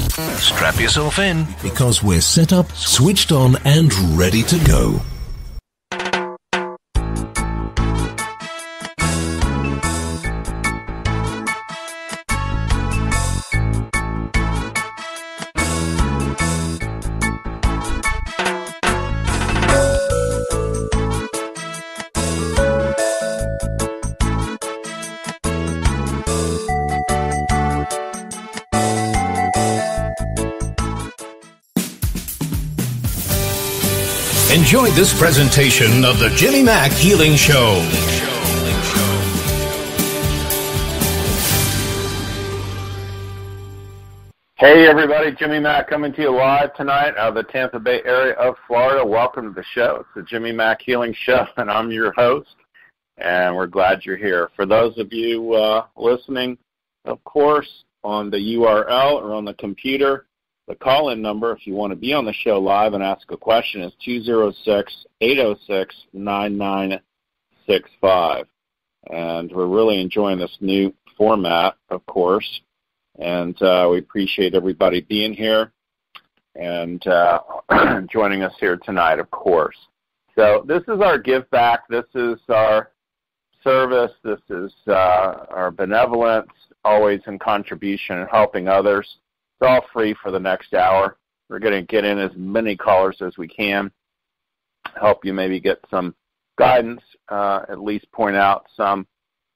Strap yourself in, because we're set up, switched on, and ready to go. enjoy this presentation of the Jimmy Mack Healing Show. Hey everybody, Jimmy Mack coming to you live tonight out of the Tampa Bay area of Florida. Welcome to the show. It's the Jimmy Mack Healing Show, and I'm your host, and we're glad you're here. For those of you listening, of course, on the URL or on the computer, the call-in number, if you want to be on the show live and ask a question, is 206-806-9965. And we're really enjoying this new format, of course. And we appreciate everybody being here and joining us here tonight, of course. So this is our give back. This is our service. This is our benevolence, always in contribution and helping others. It's all free for the next hour. We're going to get in as many callers as we can, help you maybe get some guidance, at least point out some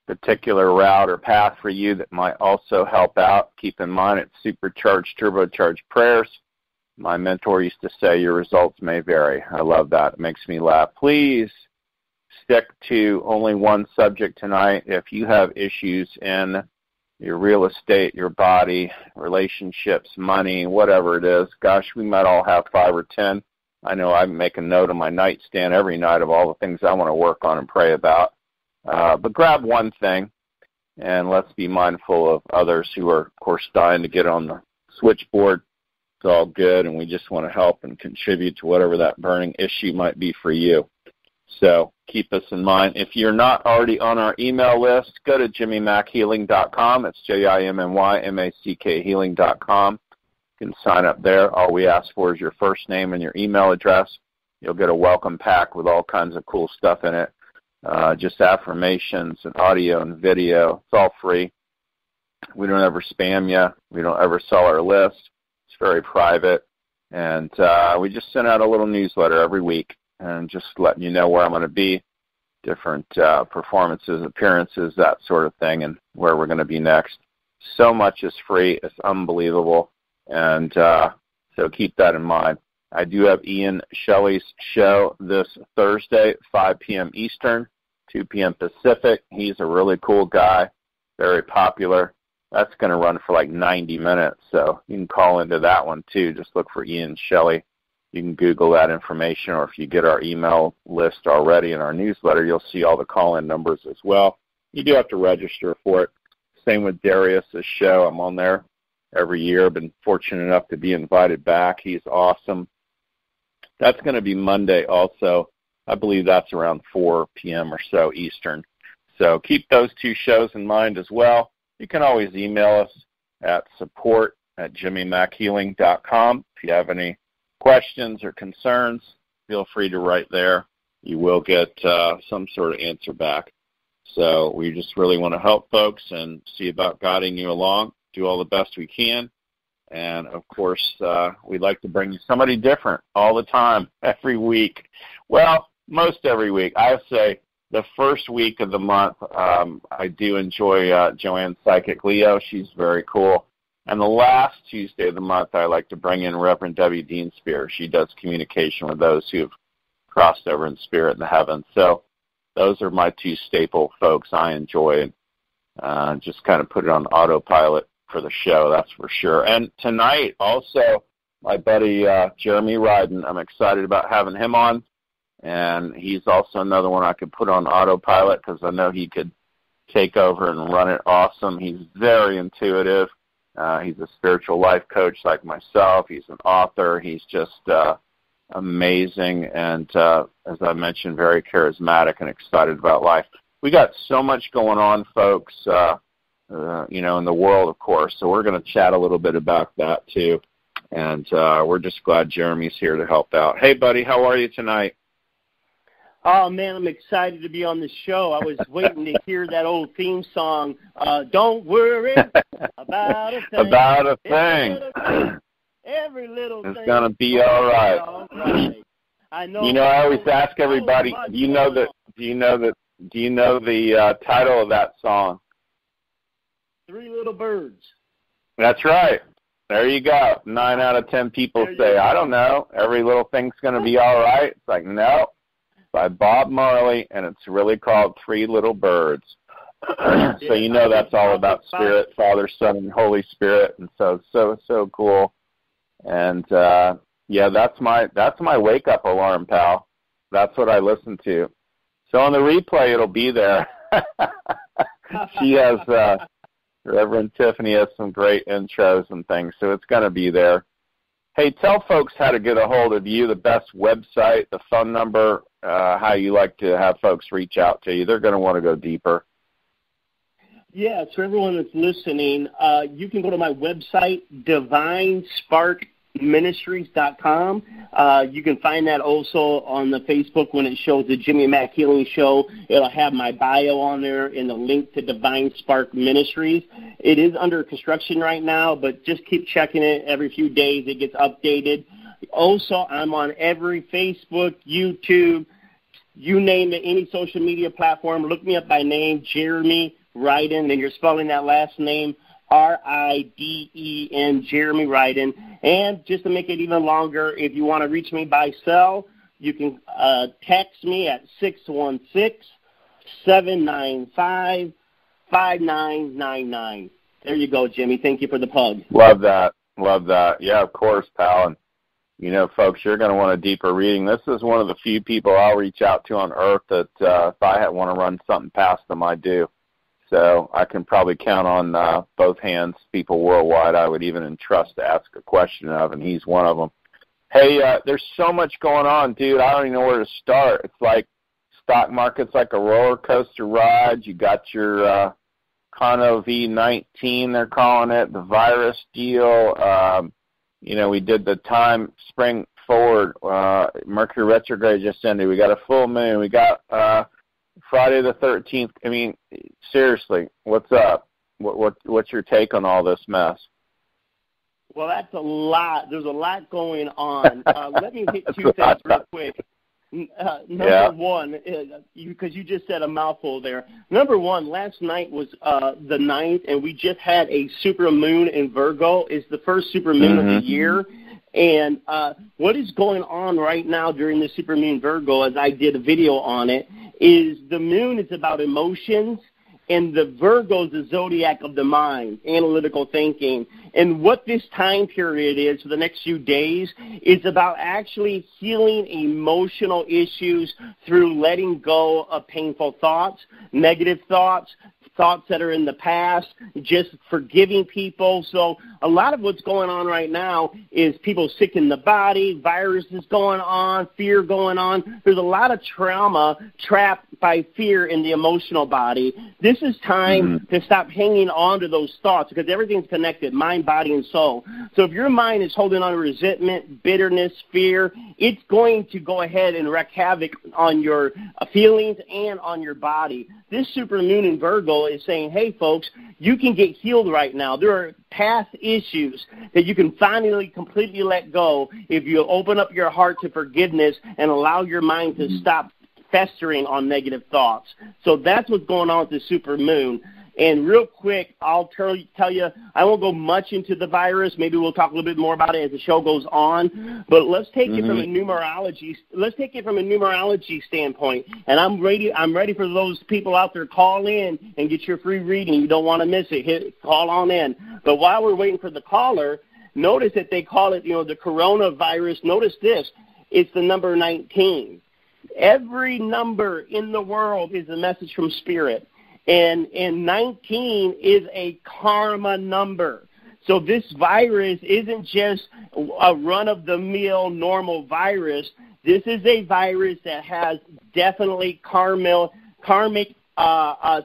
particular route or path for you that might also help out. Keep in mind, it's supercharged, turbocharged prayers. My mentor used to say, your results may vary. I love that. It makes me laugh. Please stick to only one subject tonight. If you have issues in your real estate, your body, relationships, money, whatever it is, gosh, we might all have 5 or 10. I know I make a note on my nightstand every night of all the things I want to work on and pray about. But grab one thing, and let's be mindful of others who are, of course, dying to get on the switchboard. It's all good, and we just want to help and contribute to whatever that burning issue might be for you. So keep this in mind. If you're not already on our email list, go to jimmymackhealing.com. It's JIMMYMACK healing.com. You can sign up there. All we ask for is your first name and your email address. You'll get a welcome pack with all kinds of cool stuff in it. Just affirmations and audio and video. It's all free. We don't ever spam you. We don't ever sell our list. It's very private. And we just send out a little newsletter every week and just letting you know where I'm going to be, different performances, appearances, that sort of thing, and where we're going to be next. So much is free. It's unbelievable. And so keep that in mind. I do have Ian Shelley's show this Thursday, 5 p.m. Eastern, 2 p.m. Pacific. He's a really cool guy, very popular. That's going to run for like 90 minutes, so you can call into that one too. Just look for Ian Shelley. You can Google that information, or if you get our email list already in our newsletter, you'll see all the call-in numbers as well. You do have to register for it. Same with Darius's show. I'm on there every year. I've been fortunate enough to be invited back. He's awesome. That's going to be Monday also. I believe that's around 4 p.m. or so Eastern. So keep those two shows in mind as well. You can always email us at support@jimmymackhealing.com. If you have any questions or concerns, feel free to write there. You will get some sort of answer back. So we just really want to help folks and see about guiding you along, do all the best we can. And, of course, we'd like to bring you somebody different all the time, every week. Well, most every week. I say the first week of the month, I do enjoy Joanne Psychic Leo. She's very cool. And the last Tuesday of the month, I like to bring in Reverend Debbie Dean Spear. She does communication with those who have crossed over in spirit in the heavens. So those are my two staple folks I enjoy, and just kind of put it on autopilot for the show, that's for sure. And tonight also, my buddy Jeremy Riden, I'm excited about having him on, and he's also another one I could put on autopilot because I know he could take over and run it awesome. He's very intuitive. He's a spiritual life coach like myself. He's an author. He's just amazing, and as I mentioned, very charismatic and excited about life. We got so much going on, folks. in the world, of course. So we're going to chat a little bit about that too. And we're just glad Jeremy's here to help out. Hey, buddy, how are you tonight? Oh, man, I'm excited to be on the show. I was waiting to hear that old theme song, Don't Worry About a Thing. About a Thing. Every little thing. It's going to be all right. I know. I always ask everybody, do you know the title of that song? Three Little Birds. That's right. There you go. 9 out of 10 people say, I don't know, every little thing's going to be all right. It's like, no, by Bob Marley, and it's really called Three Little Birds. So that's all about Spirit, Father, Son, and Holy Spirit, and so cool. And that's my wake up alarm, pal. That's what I listen to. So on the replay, it'll be there. She has Reverend Tiffany has some great intros and things, so it's going to be there. Hey, tell folks how to get a hold of you, the best website, the phone number, how you like to have folks reach out to you. They're going to want to go deeper. Yeah, so everyone that's listening, you can go to my website, divinesparkministries.com. You can find that also on the Facebook when it shows the Jimmy Mack Healing Show. It'll have my bio on there and the link to Divine Spark Ministries. It is under construction right now, but just keep checking it. Every few days it gets updated. Also, I'm on every Facebook, YouTube, you name it, any social media platform. Look me up by name, Jeremy Riden, and you're spelling that last name Riden, Jeremy Riden. And just to make it even longer, if you want to reach me by cell, you can text me at 616-795-5999. There you go, Jimmy. Thank you for the plug. Love that. Yeah, of course, pal. And, folks, you're going to want a deeper reading. This is one of the few people I'll reach out to on Earth that if I want to run something past them, I do. So I can probably count on both hands people worldwide I would even entrust to ask a question of, and he's one of them. Hey, there's so much going on, dude. I don't even know where to start. It's like stock market's like a roller coaster ride. You got your Cono V19, they're calling it, the virus deal. We did the time spring forward. Mercury retrograde just ended. We got a full moon. We got Friday the 13th. I mean, seriously, what's up? What's your take on all this mess? Well, that's a lot. There's a lot going on. Let me hit two things real quick. Number one, because you just said a mouthful there. Number one, last night was the 9th, and we just had a super moon in Virgo. It's the first super moon of the year. And what is going on right now during the super moon Virgo, as I did a video on it, is the moon is about emotions, and the Virgo is the zodiac of the mind, analytical thinking. And what this time period is for the next few days is about actually healing emotional issues through letting go of painful thoughts, negative thoughts that are in the past, just forgiving people. So a lot of what's going on right now is people sick in the body, viruses going on, fear going on. There's a lot of trauma trapped by fear in the emotional body. This is time to stop hanging on to those thoughts because everything's connected, mind, body, and soul. So if your mind is holding on to resentment, bitterness, fear, it's going to go ahead and wreak havoc on your feelings and on your body. This super moon in Virgo is saying, hey, folks, you can get healed right now. There are past issues that you can finally completely let go if you open up your heart to forgiveness and allow your mind to stop festering on negative thoughts. So that's what's going on with the super moon. And real quick, I'll tell you, I won't go much into the virus. Maybe we'll talk a little bit more about it as the show goes on. But let's take it from a numerology. Let's take it from a numerology standpoint. And I'm ready for those people out there. Call in and get your free reading. You don't want to miss it. Call on in. But while we're waiting for the caller, notice that they call it, the coronavirus. Notice this: it's the number 19. Every number in the world is a message from Spirit. And 19 is a karma number. So this virus isn't just a run-of-the-mill normal virus. This is a virus that has definitely karmic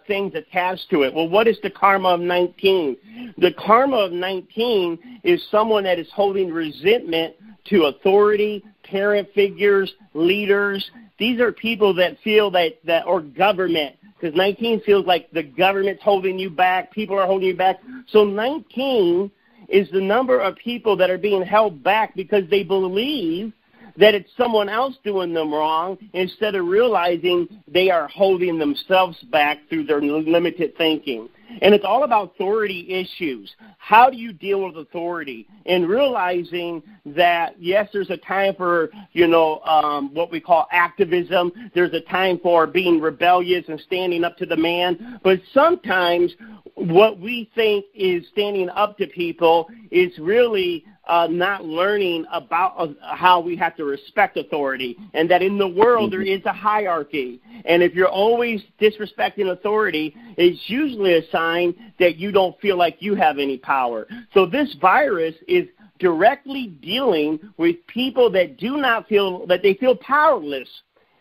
things attached to it. Well, what is the karma of 19? The karma of 19 is someone that is holding resentment to authority, parent figures, leaders. These are people that feel that or government, because 19 feels like the government's holding you back, people are holding you back. So 19 is the number of people that are being held back because they believe that it's someone else doing them wrong instead of realizing they are holding themselves back through their limited thinking. And it's all about authority issues. How do you deal with authority? And realizing that, yes, there's a time for, what we call activism. There's a time for being rebellious and standing up to the man. But sometimes what we think is standing up to people is really not learning about how we have to respect authority, and that in the world there is a hierarchy. And if you're always disrespecting authority, it's usually a sign that you don't feel like you have any power. So this virus is directly dealing with people that do not feel that they feel powerless.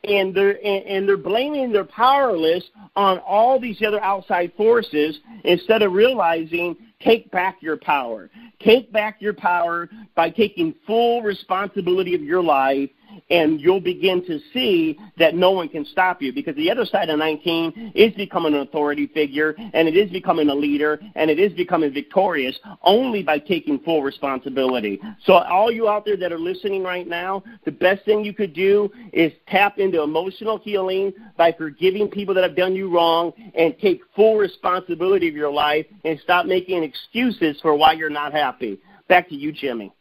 And they're blaming their powerless on all these other outside forces instead of realizing, take back your power. Take back your power by taking full responsibility of your life, and you'll begin to see that no one can stop you, because the other side of 19 is becoming an authority figure, and it is becoming a leader, and it is becoming victorious only by taking full responsibility. So all you out there that are listening right now, the best thing you could do is tap into emotional healing by forgiving people that have done you wrong and take full responsibility of your life and stop making excuses for why you're not happy. Back to you, Jimmy.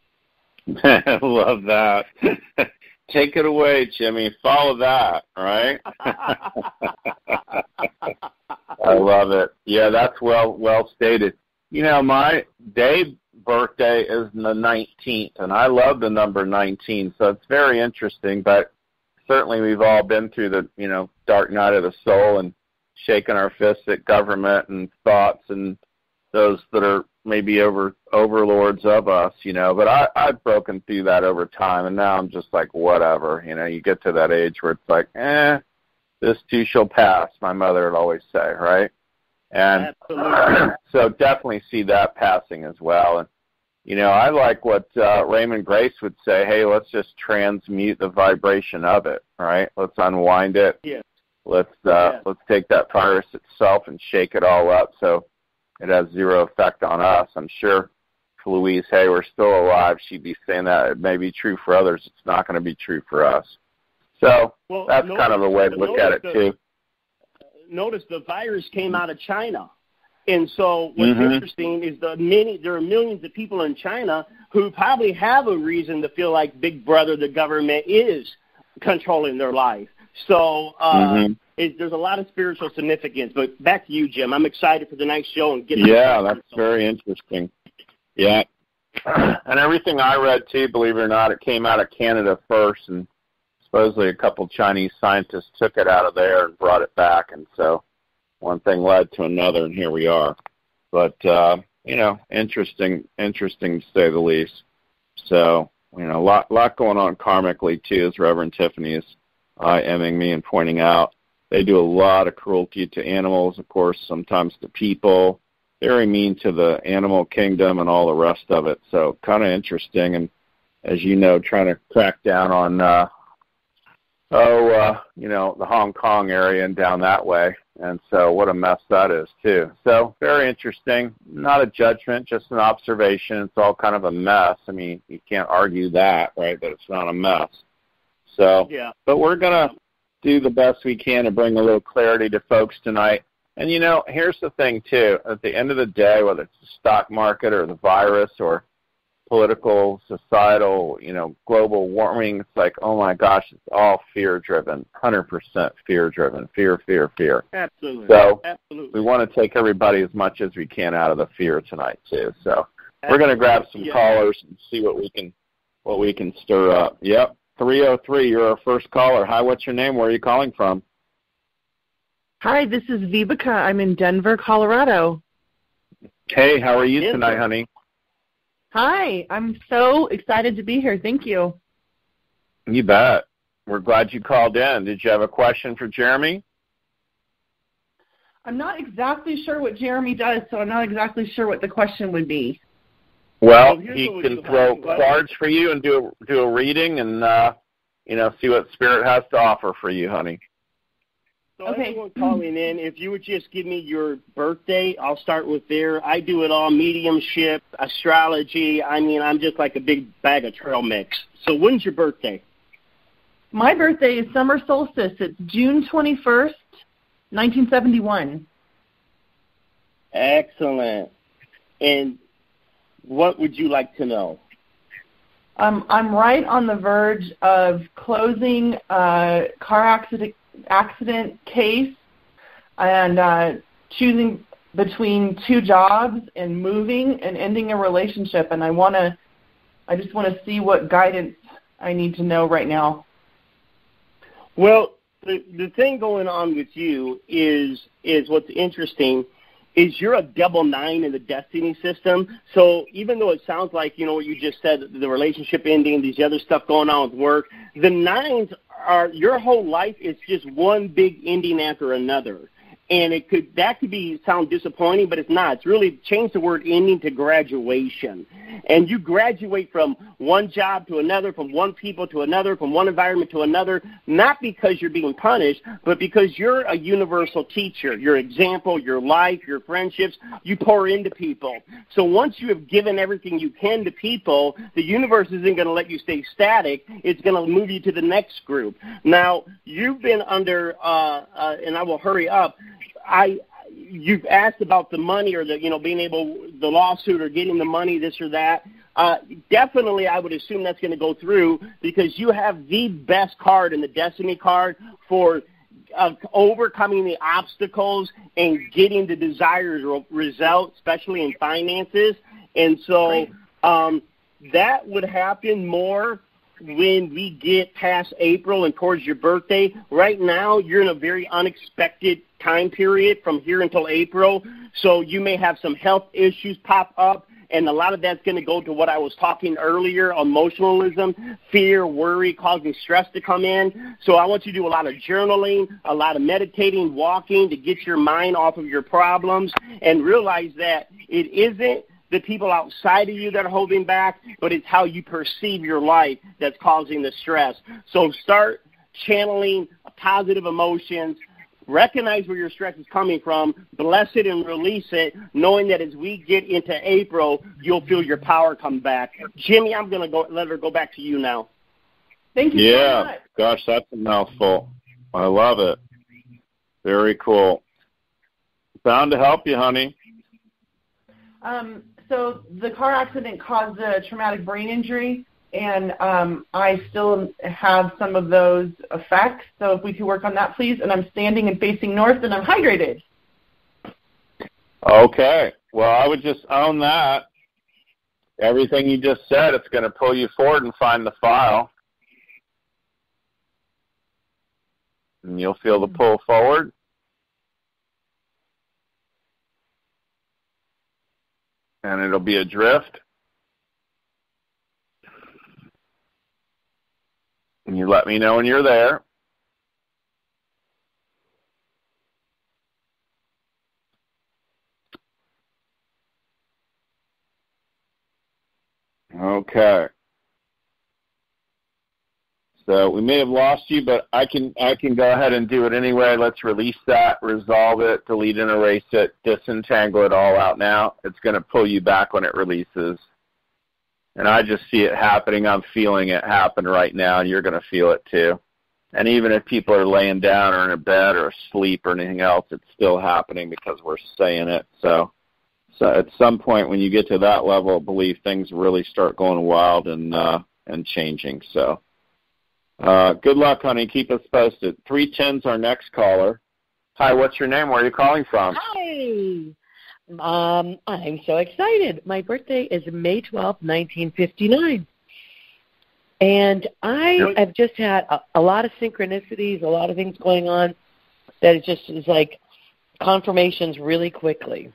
I love that. Take it away, Jimmy. Follow that, right? I love it. Yeah, that's well stated. My birthday is the 19th, and I love the number 19, so it's very interesting. But certainly we've all been through the, dark night of the soul and shaking our fists at government and thoughts and those that are maybe overlords of us, but I've broken through that over time, and now I'm just like, whatever, you get to that age where it's like, this too shall pass, my mother would always say, right? And so definitely see that passing as well. And, I like what Raymond Grace would say, hey, let's just transmute the vibration of it, right? Let's unwind it. Yeah. Let's take that virus itself and shake it all up so it has zero effect on us. I'm sure if Louise Hay were still alive, she'd be saying that it may be true for others. It's not going to be true for us. So that's kind of the way to look at it, too. Notice the virus came out of China. And so what's interesting is there are millions of people in China who probably have a reason to feel like Big Brother, the government, is controlling their life. So there's a lot of spiritual significance. But back to you, Jim. I'm excited for the next show and getting. Yeah, that's very interesting. Yeah, and everything I read too, believe it or not, it came out of Canada first, and supposedly a couple Chinese scientists took it out of there and brought it back, and so one thing led to another, and here we are. But interesting to say the least. So a lot going on karmically too, as Reverend Tiffany is IMing me and pointing out. They do a lot of cruelty to animals, of course, sometimes to people. Very mean to the animal kingdom and all the rest of it. So kind of interesting. And as you know, trying to crack down on, the Hong Kong area and down that way. And so what a mess that is, too. So very interesting. Not a judgment, just an observation. It's all kind of a mess. I mean, you can't argue that, right, that it's not a mess. So, yeah. But we're going to do the best we can to bring a little clarity to folks tonight. And, here's the thing, too. At the end of the day, whether it's the stock market or the virus or political, societal, global warming, it's like, oh, my gosh, it's all fear-driven, 100% fear-driven, fear. Absolutely. So we want to take everybody as much as we can out of the fear tonight, too. So we're going to grab some callers and see what we can stir up. Yep. 303, you're our first caller. Hi, what's your name? Where are you calling from? Hi, this is Vibeke. I'm in Denver, Colorado. Hey, how are you tonight, honey? Hi, I'm so excited to be here. Thank you. You bet. We're glad you called in. Did you have a question for Jeremy? I'm not exactly sure what Jeremy does, so I'm not exactly sure what the question would be. Well, he can throw cards for you and do a reading and, see what Spirit has to offer for you, honey. So everyone calling in, if you would just give me your birthday, I'll start with there. I do it all, mediumship, astrology. I mean, I'm just like a big bag of trail mix. So when's your birthday? My birthday is summer solstice. It's June 21st, 1971. Excellent. And what would you like to know? I'm right on the verge of closing a car accident case and choosing between 2 jobs and moving and ending a relationship, and I just want to see what guidance I need to know right now. Well, the thing going on with you is what's interesting is you're a double 9 in the destiny system. So even though it sounds like, what you just said, the relationship ending, these other stuff going on with work, the 9s are, your whole life is just one big ending after another. And that could sound disappointing, but it's not. It's really changed the word ending to graduation. And you graduate from one job to another, from one people to another, from one environment to another, not because you're being punished, but because you're a universal teacher. Your example, your life, your friendships, you pour into people. So once you have given everything you can to people, the universe isn't going to let you stay static. It's going to move you to the next group. Now, you've been under, and I will hurry up, you've asked about the money or the lawsuit or getting the money, this or that. Definitely, I would assume that's going to go through because you have the best card in the Destiny card for overcoming the obstacles and getting the desired result, especially in finances. And so that would happen more when we get past April and towards your birthday. Right now, you're in a very unexpected time period from here until April, so you may have some health issues pop up, and a lot of that's going to go to what I was talking earlier, emotionalism, fear, worry, causing stress to come in. So I want you to do a lot of journaling, a lot of meditating, walking to get your mind off of your problems and realize that it isn't the people outside of you that are holding back, but it's how you perceive your life that's causing the stress. So start channeling positive emotions, recognize where your stress is coming from, bless it and release it, knowing that as we get into April, you'll feel your power come back. Jimmy, I'm going to let her go back to you now. Thank you so much. Yeah, gosh, that's a mouthful. I love it. Very cool. Bound to help you, honey. So the car accident caused a traumatic brain injury, and I still have some of those effects. So if we could work on that, please. And I'm standing and facing north, and I'm hydrated. Okay. Well, I would just own that. Everything you just said, it's going to pull you forward and find the file. And you'll feel the pull forward. And it'll be a drift. And you let me know when you're there. Okay. So we may have lost you, but I can go ahead and do it anyway. Let's release that, resolve it, delete and erase it, disentangle it all out now. It's going to pull you back when it releases. And I just see it happening. I'm feeling it happen right now, and you're going to feel it too. And even if people are laying down or in a bed or asleep or anything else, it's still happening because we're saying it. So at some point when you get to that level of belief, things really start going wild and changing. So good luck, honey. Keep us posted. 310's our next caller. Hi, what's your name? Where are you calling from? Hi. I'm so excited. My birthday is May 12th, 1959. And I have just had a lot of synchronicities, a lot of things going on that it just is like confirmations really quickly.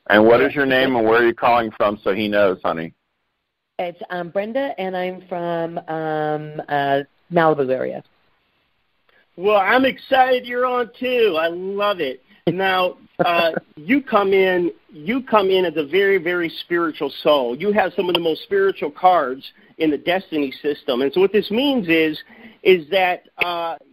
And what is your name and where are you calling from so he knows, honey? It's Brenda, and I'm from Malibu area. Well, I'm excited you're on, too. I love it. Now, you come in as a very, very spiritual soul. You have some of the most spiritual cards in the Destiny system. And so what this means is that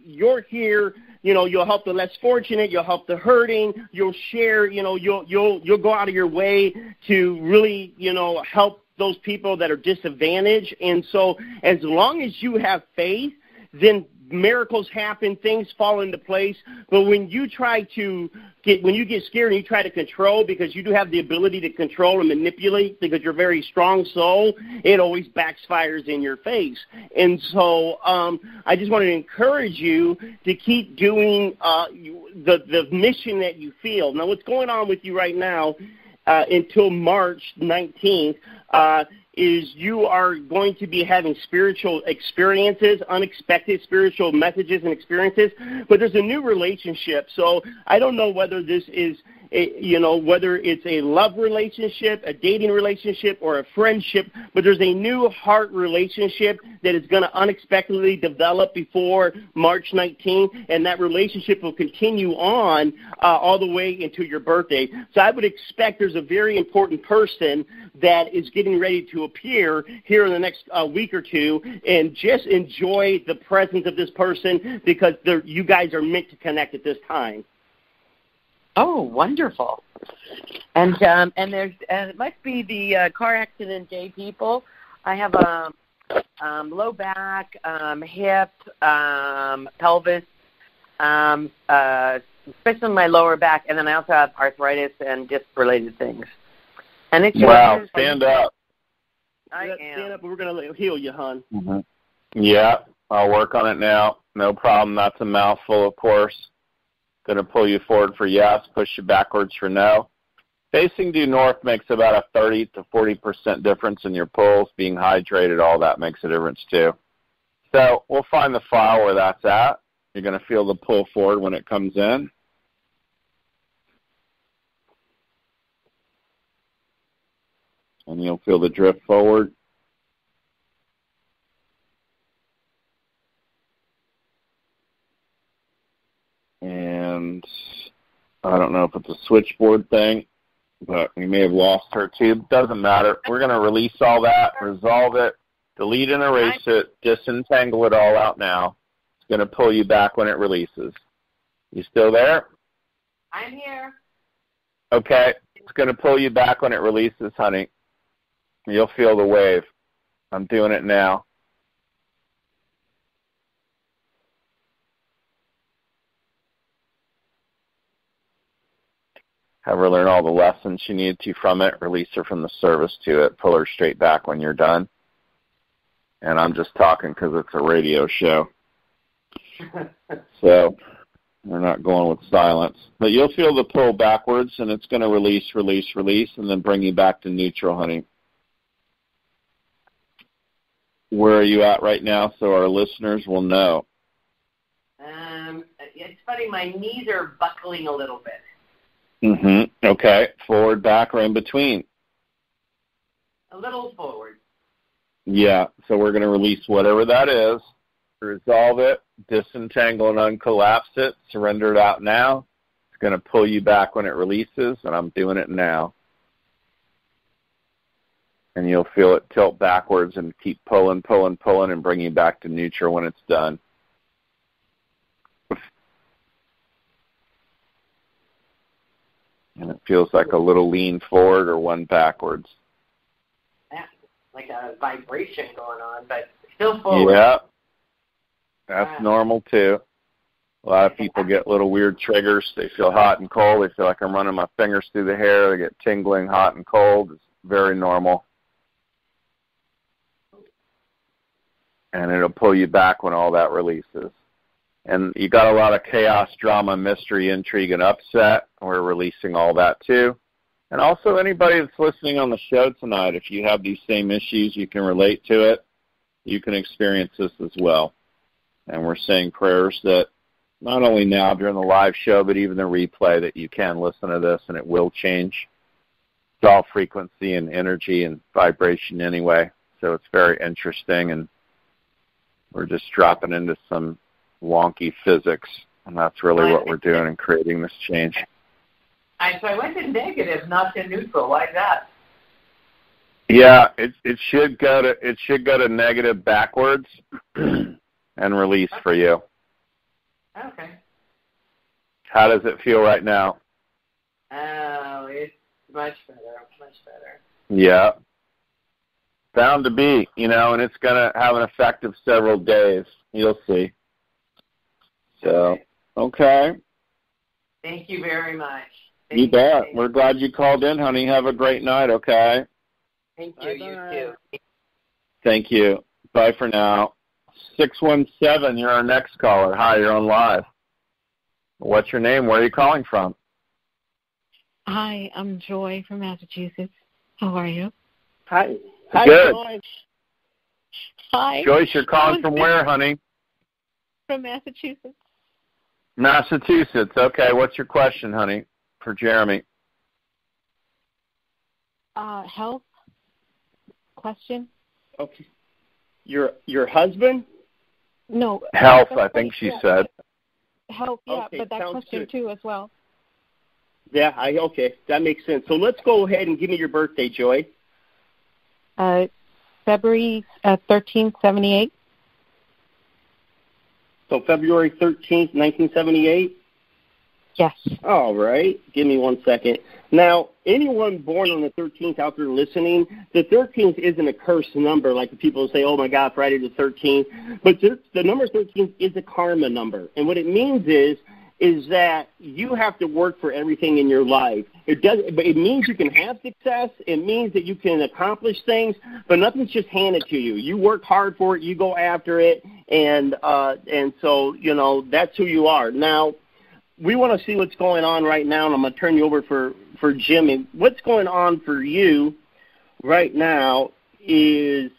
you're here. You'll help the less fortunate. You'll help the hurting. You'll share. You'll go out of your way to really, help those people that are disadvantaged. And so as long as you have faith, then miracles happen, things fall into place. But when you get scared and you try to control, because you do have the ability to control and manipulate because you're a very strong soul, it always backfires in your face. And so I just want to encourage you to keep doing the mission that you feel. Now, what's going on with you right now until March 19th is you are going to be having spiritual experiences, unexpected spiritual messages and experiences, but there's a new relationship. So I don't know whether this is, whether it's a love relationship, a dating relationship, or a friendship, but there's a new heart relationship that is going to unexpectedly develop before March 19th, and that relationship will continue on all the way into your birthday. So I would expect there's a very important person that is getting ready to appear here in the next week or two, and just enjoy the presence of this person because you guys are meant to connect at this time. Oh, wonderful! And there's it must be the car accident day people. I have low back, hip, pelvis, especially my lower back, and then I also have arthritis and disc-related things. And it's wow! Stand up. Stand up. We're gonna heal you, hon. Mm-hmm. Yeah, I'll work on it now. No problem. That's a mouthful, of course. Going to pull you forward for yes, push you backwards for no. Facing due north makes about a 30 to 40% difference in your pulls. Being hydrated, all that makes a difference too. So we'll find the file where that's at. You're going to feel the pull forward when it comes in. And you'll feel the drift forward. And I don't know if it's a switchboard thing, but we may have lost her too. Doesn't matter. We're going to release all that, resolve it, delete and erase it, disentangle it all out now. It's going to pull you back when it releases. You still there? I'm here. Okay. It's going to pull you back when it releases, honey. You'll feel the wave. I'm doing it now. Have her learn all the lessons she needed to from it, release her from the service to it, pull her straight back when you're done. And I'm just talking because it's a radio show. So we're not going with silence. But you'll feel the pull backwards, and it's going to release, release, release, and then bring you back to neutral, honey. Where are you at right now so our listeners will know? It's funny, my knees are buckling a little bit. Mm-hmm. Okay. Forward, back, or in between? A little forward. Yeah. So we're going to release whatever that is, resolve it, disentangle and uncollapse it, surrender it out now. It's going to pull you back when it releases, and I'm doing it now. And you'll feel it tilt backwards and keep pulling, pulling, pulling, and bring you back to neutral when it's done. And it feels like a little lean forward or one backwards. Yeah, like a vibration going on, but still forward. Yeah, that's normal too. A lot of people get little weird triggers. They feel hot and cold. They feel like I'm running my fingers through the hair. They get tingling, hot and cold. It's very normal. And it'll pull you back when all that releases. And you got a lot of chaos, drama, mystery, intrigue, and upset. We're releasing all that too. And also anybody that's listening on the show tonight, if you have these same issues, you can relate to it. You can experience this as well. And we're saying prayers that not only now during the live show, but even the replay, that you can listen to this and it will change. It's all frequency and energy and vibration anyway. So it's very interesting, and we're just dropping into some wonky physics, and that's really what we're doing in creating this change. So I went to negative, not to neutral. Why is that? Yeah, it should go to negative backwards and release for you. Okay. How does it feel right now? Oh, it's much better. Yeah. Bound to be, and it's going to have an effect of several days. You'll see. So, okay. Thank you very much. You bet. We're glad you called in, honey. Have a great night, okay? Thank you. Bye-bye. You too. Thank you. Bye for now. 617, you're our next caller. Hi, you're on live. What's your name? Where are you calling from? Hi, I'm Joy from Massachusetts. How are you? Hi, Good. Joy. Hi. Joyce, you're calling from where, honey? From Massachusetts. Massachusetts. Okay, what's your question, honey, for Jeremy? Health question? Okay. Your husband? No. Health, I think she said. Health, yeah, Okay, but that question good. too as well. Yeah, okay. That makes sense. So let's go ahead and give me your birthday, Joy. February 13th, 78. So February 13th, 1978? Yes. All right. Give me 1 second. Now, anyone born on the 13th out there listening, the 13th isn't a cursed number like the people say, oh, my God, Friday the 13th. But the number 13 is a karma number. And what it means is that you have to work for everything in your life. It means you can have success. It means that you can accomplish things, but nothing's just handed to you. You work hard for it. You go after it. And so, that's who you are. Now, we want to see what's going on right now, and I'm going to turn you over for Jimmy. What's going on for you right now is,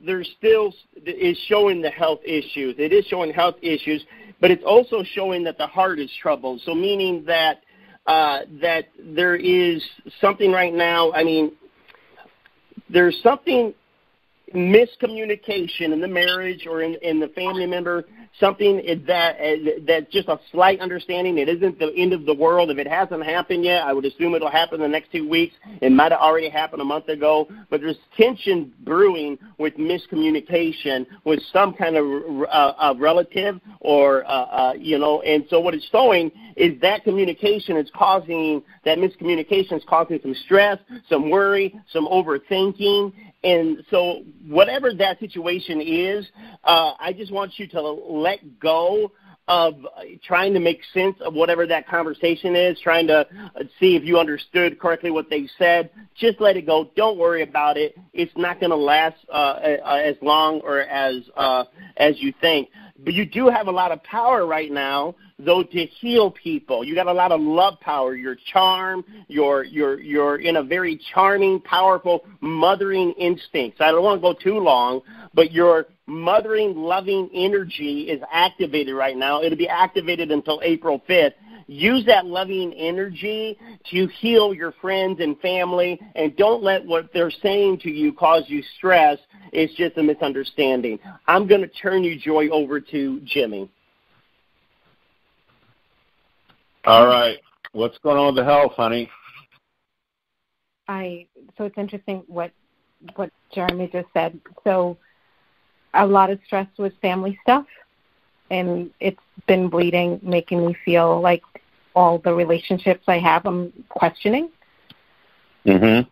there's still is showing the health issues. It is showing health issues, but it's also showing that the heart is troubled. So meaning that that there is something right now. I mean, there's something miscommunication in the marriage or in the family member, something that's just a slight understanding. It isn't the end of the world. If it hasn't happened yet, I would assume it'll happen in the next 2 weeks. It might have already happened a month ago, but there's tension brewing with miscommunication with some kind of relative or, and so what it's showing is that that miscommunication is causing some stress, some worry, some overthinking. And so whatever that situation is, I just want you to let go of trying to make sense of whatever that conversation is, trying to see if you understood correctly what they said. Just let it go. Don't worry about it. It's not going to last as long or as you think. But you do have a lot of power right now, though, to heal people. You got a lot of love power. Your charm, you're in a very charming, powerful mothering instinct. So I don't want to go too long, but your mothering, loving energy is activated right now. It'll be activated until April 5th. Use that loving energy to heal your friends and family, and don't let what they're saying to you cause you stress. It's just a misunderstanding. I'm going to turn you, Joy, over to Jimmy. All right. What's going on with the health, honey? So it's interesting what Jeremy just said. So a lot of stress with family stuff, and it's been bleeding, making me feel like all the relationships I have, I'm questioning. Mm-hmm.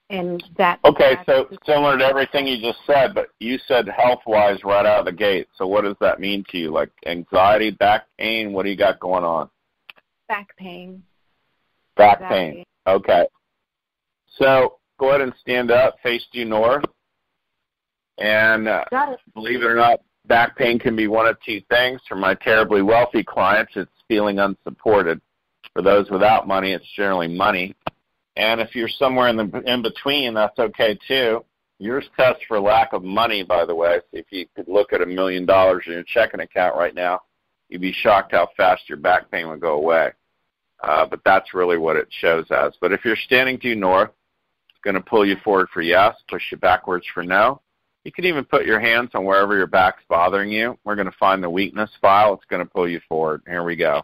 And that. Okay, so similar to everything you just said, but you said health-wise right out of the gate. So what does that mean to you? Like anxiety, back pain? What do you got going on? Back pain. Back pain. Okay. So go ahead and stand up, face due north. And believe it or not, back pain can be one of two things. For my terribly wealthy clients, it's feeling unsupported. For those without money, it's generally money. And if you're somewhere in between, that's okay too. Yours tests for lack of money, by the way. So if you could look at $1 million in your checking account right now, you'd be shocked how fast your back pain would go away. But that's really what it shows as. But if you're standing due north, it's going to pull you forward for yes, push you backwards for no. You can even put your hands on wherever your back's bothering you. We're going to find the weakness file. It's going to pull you forward. Here we go.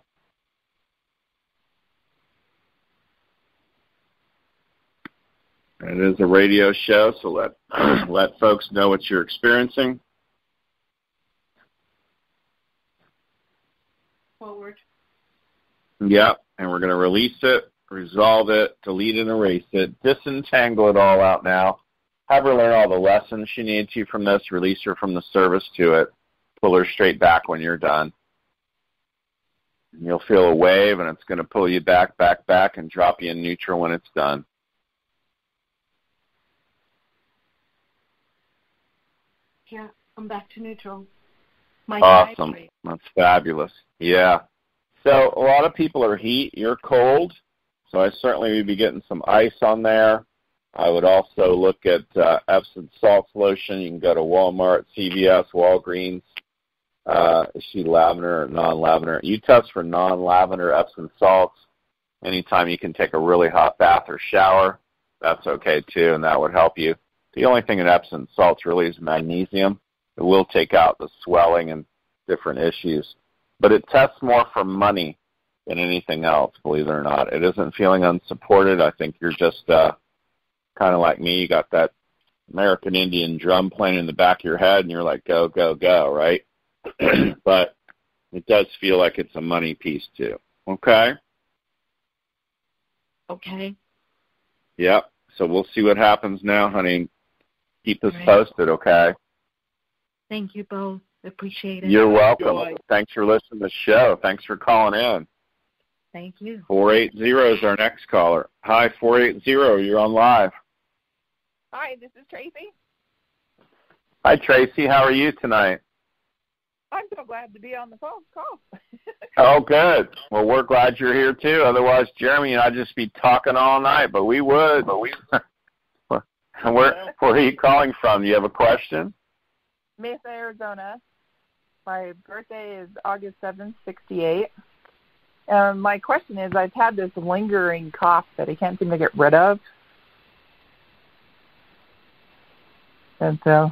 It is a radio show, so let folks know what you're experiencing. Forward. Yep, and we're going to release it, resolve it, delete and erase it, disentangle it all out now. Have her learn all the lessons she needs to from this, release her from the service to it, pull her straight back when you're done. And you'll feel a wave, and it's going to pull you back, and drop you in neutral when it's done. Yeah, I'm back to neutral. Awesome. That's fabulous. Yeah. So a lot of people are heat. You're cold. So I certainly would be getting some ice on there. I would also look at Epsom salt solution. You can go to Walmart, CVS, Walgreens. Is she lavender or non-lavender? You test for non-lavender Epsom salts. Anytime you can take a really hot bath or shower, that's okay too, and that would help you. The only thing in Epsom salts really is magnesium. It will take out the swelling and different issues. But it tests more for money than anything else, believe it or not. It isn't feeling unsupported. I think you're just kind of like me. You got that American Indian drum playing in the back of your head, and you're like, go, go, go, right? But it does feel like it's a money piece too. Okay? Okay. Yep. So we'll see what happens now, honey. Keep us posted, okay? Thank you both. Appreciate it. You're welcome. Thanks for listening to the show. Thanks for calling in. Thank you. 480 is our next caller. Hi, 480. You're on live. Hi, this is Tracy. Hi, Tracy. How are you tonight? I'm so glad to be on the phone call. Oh, good. Well, we're glad you're here, too. Otherwise, Jeremy and I'd just be talking all night, but we would. Where are you calling from? Do you have a question? Mesa, Arizona. My birthday is August 7th, 68. My question is, I've had this lingering cough that I can't seem to get rid of. And so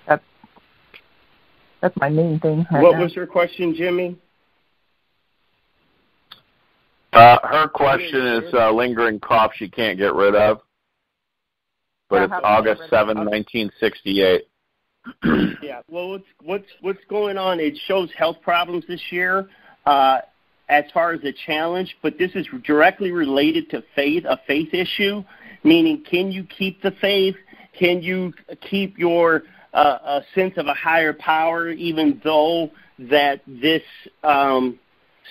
that's my main thing. What was your question, Jimmy? Her question is lingering cough she can't get rid of. But it's August 7, 1968. Yeah, well, what's going on? It shows health problems this year as far as a challenge, but this is directly related to faith, a faith issue, meaning can you keep the faith? Can you keep your a sense of a higher power even though that this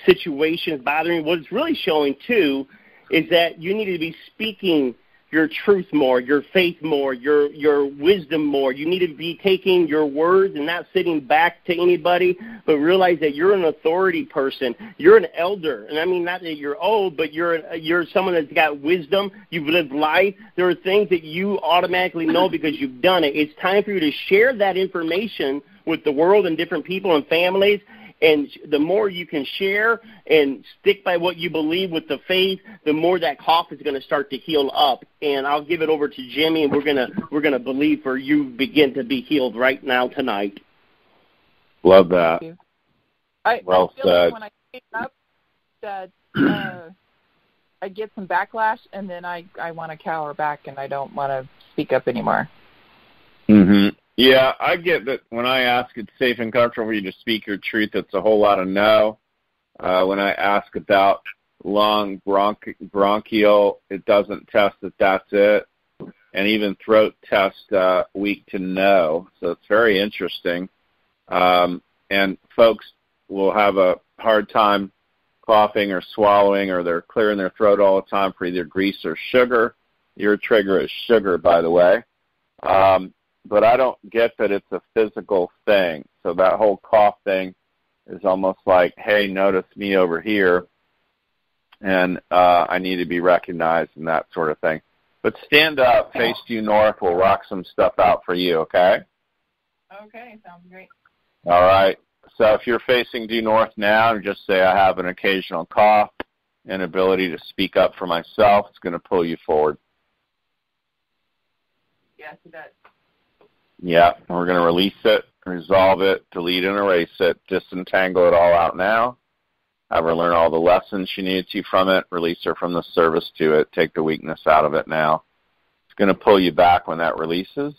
situation is bothering you? What it's really showing, too, is that you need to be speaking your truth more, your faith more, your wisdom more. You need to be taking your words and not sitting back to anybody, but realize that you're an authority person. You're an elder. And I mean, not that you're old, but you're someone that's got wisdom. You've lived life. There are things that you automatically know because you've done it. It's time for you to share that information with the world and different people and families. And the more you can share and stick by what you believe with the faith, the more that cough is going to start to heal up. And I'll give it over to Jimmy, and we're gonna believe for you begin to be healed right now tonight. Love that. I feel like when I pick up that I get some backlash, and then I want to cower back, and I don't want to speak up anymore. Mm-hmm. Yeah, I get that when I ask it's safe and comfortable for you to speak your truth, it's a whole lot of no. When I ask about lung bronchial, it doesn't test that that's it. And even throat test weak to no. So it's very interesting. And folks will have a hard time coughing or swallowing, or they're clearing their throat all the time for either grease or sugar. Your trigger is sugar, by the way. But I don't get that it's a physical thing. So that whole cough thing is almost like, hey, notice me over here, and I need to be recognized and that sort of thing. But stand up, face due north. We'll rock some stuff out for you, okay? Okay, sounds great. All right. So if you're facing due north now, just say I have an occasional cough, inability to speak up for myself. It's going to pull you forward. Yes, it does. Yeah, and we're going to release it, resolve it, delete and erase it, disentangle it all out now. Have her learn all the lessons she needs to from it, release her from the service to it, take the weakness out of it now. going to pull you back when that releases.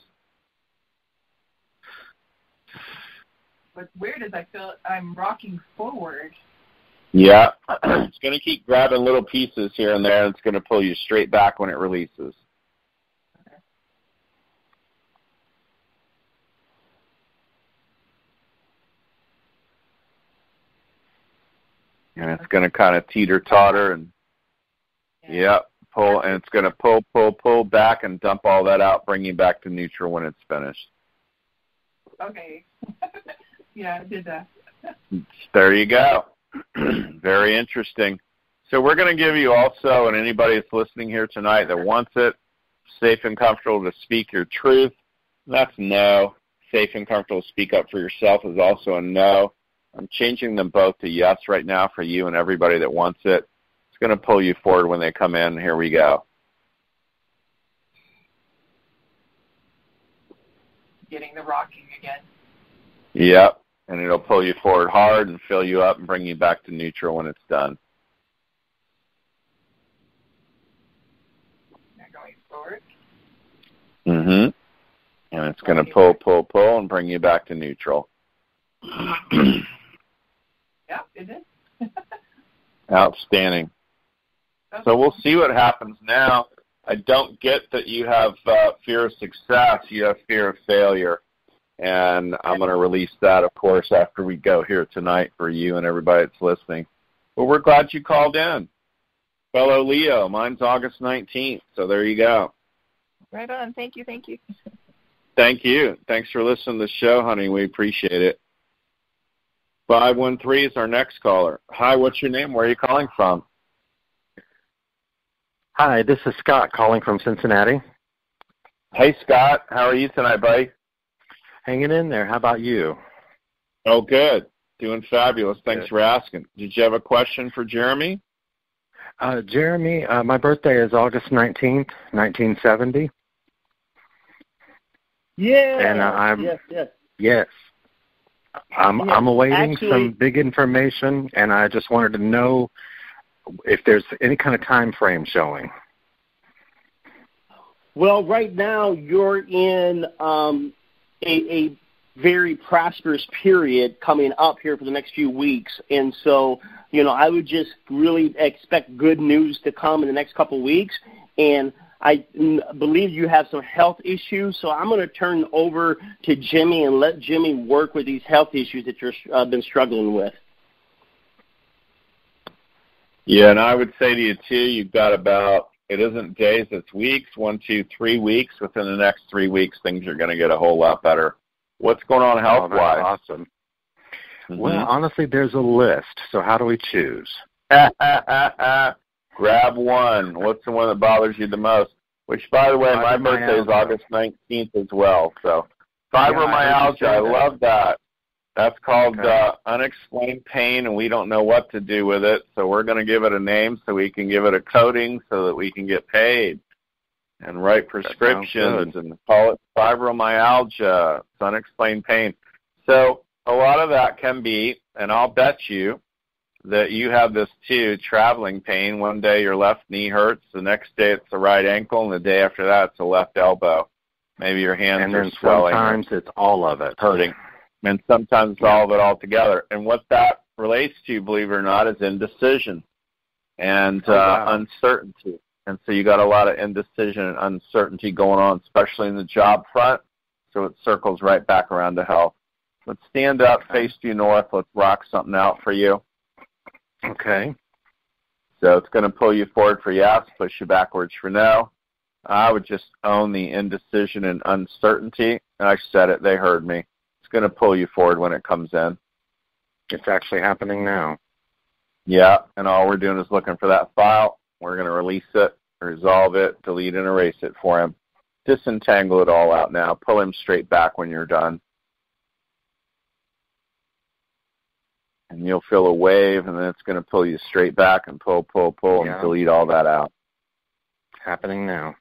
What's weird is I feel I'm rocking forward. Yeah. It's going to keep grabbing little pieces here and there, and it's going to pull you straight back when it releases. Okay. And it's going to kind of teeter-totter and, pull, and it's going to pull back and dump all that out, bring you back to neutral when it's finished. Okay. Yeah, I did that. There you go. Very interesting. So we're going to give you also, and anybody that's listening here tonight that wants it, safe and comfortable to speak your truth. That's no. Safe and comfortable to speak up for yourself is also a no. I'm changing them both to yes right now for you and everybody that wants it. It's going to pull you forward when they come in. Here we go. Getting the rocking again. Yep. And it'll pull you forward hard and fill you up and bring you back to neutral when it's done. Now going forward. Mm-hmm. And it's going to pull, and bring you back to neutral. Yeah, it is. Outstanding. So we'll see what happens now. I don't get that you have fear of success. You have fear of failure. And I'm going to release that, of course, after we go here tonight for you and everybody that's listening. But we're glad you called in. Fellow Leo, mine's August 19th, so there you go. Right on. Thank you. Thank you. Thanks for listening to the show, honey. We appreciate it. 513 is our next caller. Hi, what's your name? Where are you calling from? Hi, this is Scott calling from Cincinnati. Hey, Scott. How are you tonight, buddy? Hanging in there. How about you? Oh, good. Doing fabulous. Thanks for asking. Did you have a question for Jeremy? Jeremy, my birthday is August 19th, 1970. Yeah. And Yes. I'm awaiting some big information, and I just wanted to know if there's any kind of time frame showing. Well, right now you're in a very prosperous period coming up here for the next few weeks. And so, I would just really expect good news to come in the next couple of weeks. And I believe you have some health issues, so I'm going to turn over to Jimmy and let Jimmy work with these health issues that you've been struggling with. Yeah, and I would say to you, too, you've got about, it isn't days, it's weeks, 1, 2, 3 weeks. Within the next 3 weeks, things are going to get a whole lot better. What's going on health-wise? Oh, that's awesome. Mm-hmm. Well, honestly, there's a list, so how do we choose? Grab one. What's the one that bothers you the most? Which, by the way, my birthday is August 19th as well. So fibromyalgia, I love that. That's called unexplained pain, and we don't know what to do with it. So we're going to give it a name so we can give it a coding so that we can get paid and write prescriptions and call it fibromyalgia. It's unexplained pain. So a lot of that can be, and I'll bet you that you have this too, traveling pain. One day your left knee hurts, the next day it's the right ankle, and the day after that it's the left elbow. Maybe your hands are swelling. And sometimes it's all of it. Hurting. And sometimes it's all of it all together. And what that relates to, believe it or not, is indecision and uncertainty. And so you got a lot of indecision and uncertainty going on, especially in the job front. So it circles right back around to health. Let's stand up, face due north. Let's rock something out for you. Okay. So it's going to pull you forward for yes, push you backwards for no. I would just own the indecision and uncertainty. And I said it. They heard me. It's going to pull you forward when it comes in. It's actually happening now. Yeah, and all we're doing is looking for that file. We're going to release it, resolve it, delete and erase it for him. Disentangle it all out now. Pull him straight back when you're done. And you'll feel a wave, and then it's going to pull you straight back and pull, and delete all that out. Happening now.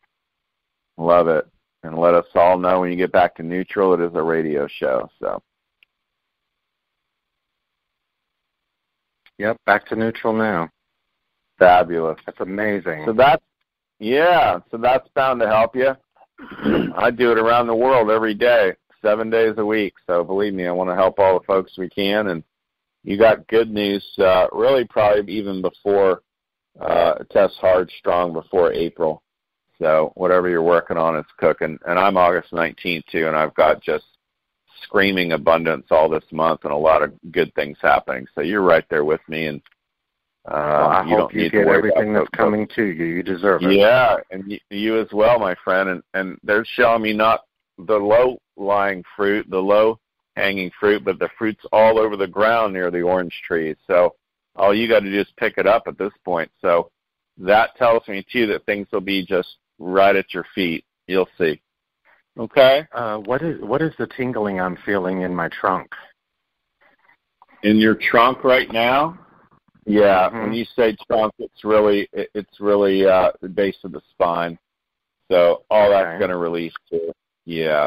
Love it. And let us all know when you get back to neutral, it is a radio show. So. Yep, back to neutral now. Fabulous. That's amazing. So that's bound to help you. I do it around the world every day, 7 days a week. So believe me, I want to help all the folks we can. And you got good news, really probably even before test hard, strong before April. So whatever you're working on, it's cooking. And I'm August 19th, too, and I've got just screaming abundance all this month and a lot of good things happening. So you're right there with me. And I hope you get everything that's coming to you. You deserve it. Yeah, and you as well, my friend. And they're showing me not the low-lying fruit, the low-hanging fruit, but the fruit's all over the ground near the orange trees. So all you got to do is pick it up at this point. So that tells me, too, that things will be just right at your feet. You'll see. Okay? What is the tingling I'm feeling in my trunk? In your trunk right now? Yeah, when you say trunk, it's really the base of the spine. So all that's going to release too. Yeah.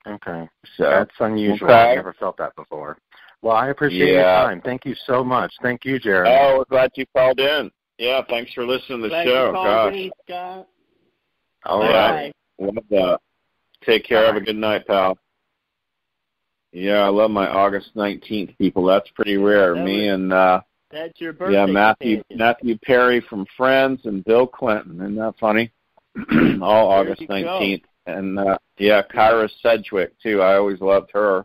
Okay. So that's unusual. I've never felt that before. Well, I appreciate your time. Thank you so much. Thank you, Jeremy. Oh, we're glad you called in. Yeah, thanks for listening to the show. Gosh. Scott. All right. Well, take care. Have a good night, pal. Yeah, I love my August 19th people. That's pretty rare. That's your birthday. Yeah, Matthew Perry from Friends and Bill Clinton. Isn't that funny? All August 19th. Go. And, Kyra Sedgwick, too. I always loved her.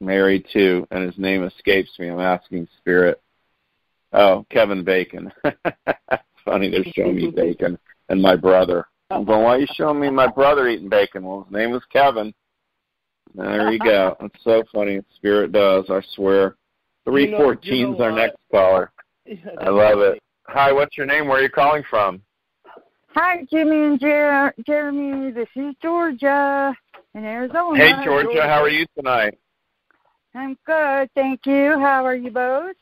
Married, too, and his name escapes me. I'm asking Spirit. Oh, Kevin Bacon. It's funny, they're showing me bacon and my brother. I'm going, why are you showing me my brother eating bacon? Well, his name was Kevin. There you go. It's so funny. Spirit does, I swear. 314 is our next caller. I love it. Hi, what's your name? Where are you calling from? Hi, Jimmy and Jeremy. This is Georgia in Arizona. Hey, Georgia. How are you tonight? I'm good, thank you. How are you both?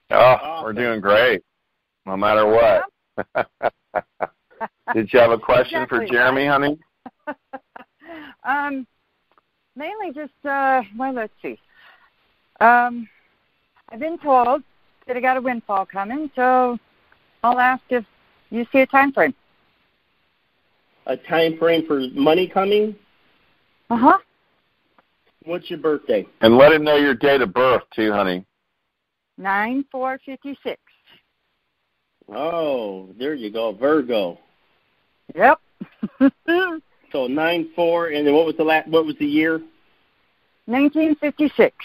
Oh, we're doing great, no matter what. Did you have a question for Jeremy, honey? Mainly just, let's see. I've been told that I got a windfall coming, so I'll ask if you see a time frame. A time frame for money coming? Uh-huh. What's your birthday? And let him know your date of birth, too, honey. 9/4/56. Oh, there you go, Virgo. Yep. So 9/4, and then what was the year? 1956.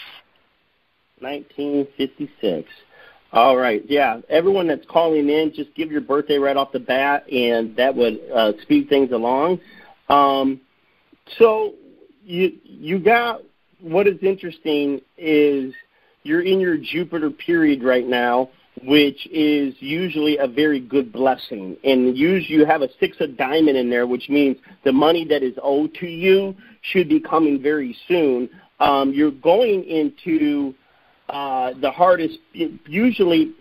1956. All right, yeah. Everyone that's calling in, just give your birthday right off the bat, and that would speed things along. So you got, what is interesting is you're in your Jupiter period right now, which is usually a very good blessing. And usually you have a 6 of diamond in there, which means the money that is owed to you should be coming very soon. You're going into the hardest. Usually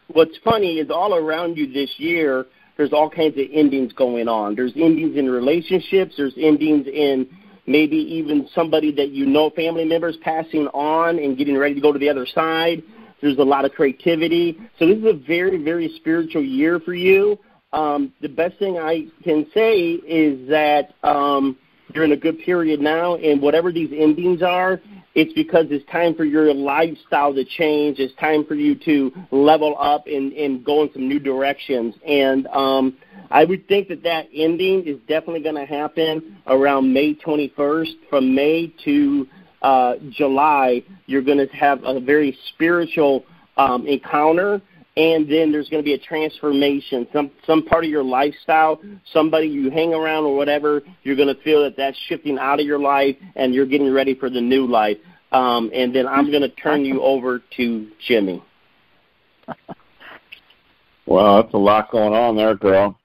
what's funny is all around you this year, there's all kinds of endings going on. There's endings in relationships. There's endings in maybe even somebody that you know, family members passing on and getting ready to go to the other side. There's a lot of creativity. So this is a very, very spiritual year for you. The best thing I can say is that you're in a good period now, and whatever these endings are, it's because it's time for your lifestyle to change. It's time for you to level up and go in some new directions. And I would think that ending is definitely going to happen around May 21st. From May to July, you're going to have a very spiritual encounter, and then there's going to be a transformation. Some part of your lifestyle, somebody you hang around or whatever, you're going to feel that that's shifting out of your life, and you're getting ready for the new life. And then I'm going to turn you over to Jimmy. Well, that's a lot going on there, girl.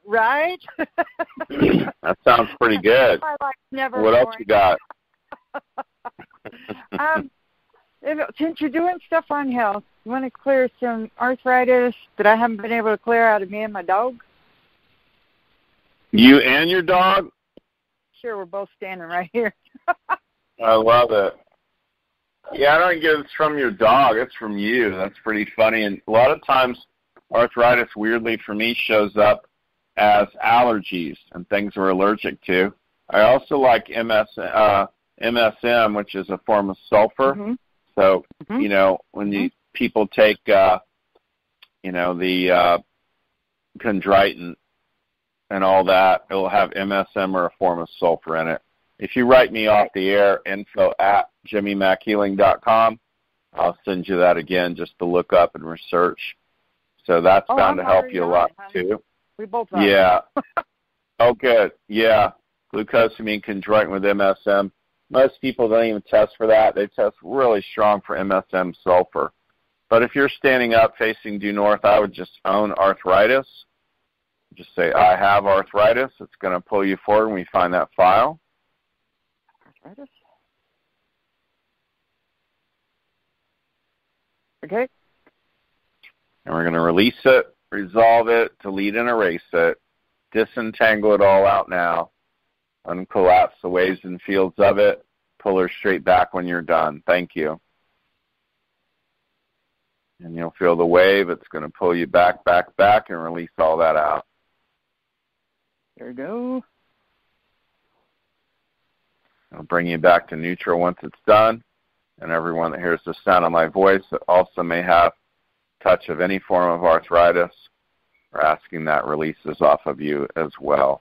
Right? That sounds pretty good. What else you got? Since you're doing stuff on health, you want to clear some arthritis that I haven't been able to clear out of me and my dog? You and your dog? Sure, we're both standing right here. I love it. Yeah, I don't get it's from your dog. It's from you. That's pretty funny. And a lot of times arthritis, weirdly for me, shows up as allergies and things we're allergic to. I also like MSM, which is a form of sulfur. Mm-hmm. So, when people take, the chondroitin and all that, it will have MSM or a form of sulfur in it. If you write me off the air, info@jimmymackhealing.com, I'll send you that again just to look up and research. So that's bound to help you a lot, too. We both are. Yeah. Oh, good. Yeah. Glucosamine chondroitin with MSM. Most people don't even test for that. They test really strong for MSM sulfur. But if you're standing up facing due north, I would just own arthritis. Just say, I have arthritis. It's going to pull you forward when we find that file. Arthritis? Okay. And we're going to release it, resolve it, delete and erase it, disentangle it all out now, uncollapse the waves and fields of it, pull her straight back when you're done. Thank you. And you'll feel the wave. It's going to pull you back, back, back, and release all that out. There we go. I'll bring you back to neutral once it's done. And everyone that hears the sound of my voice that also may have touch of any form of arthritis, we're asking that releases off of you as well.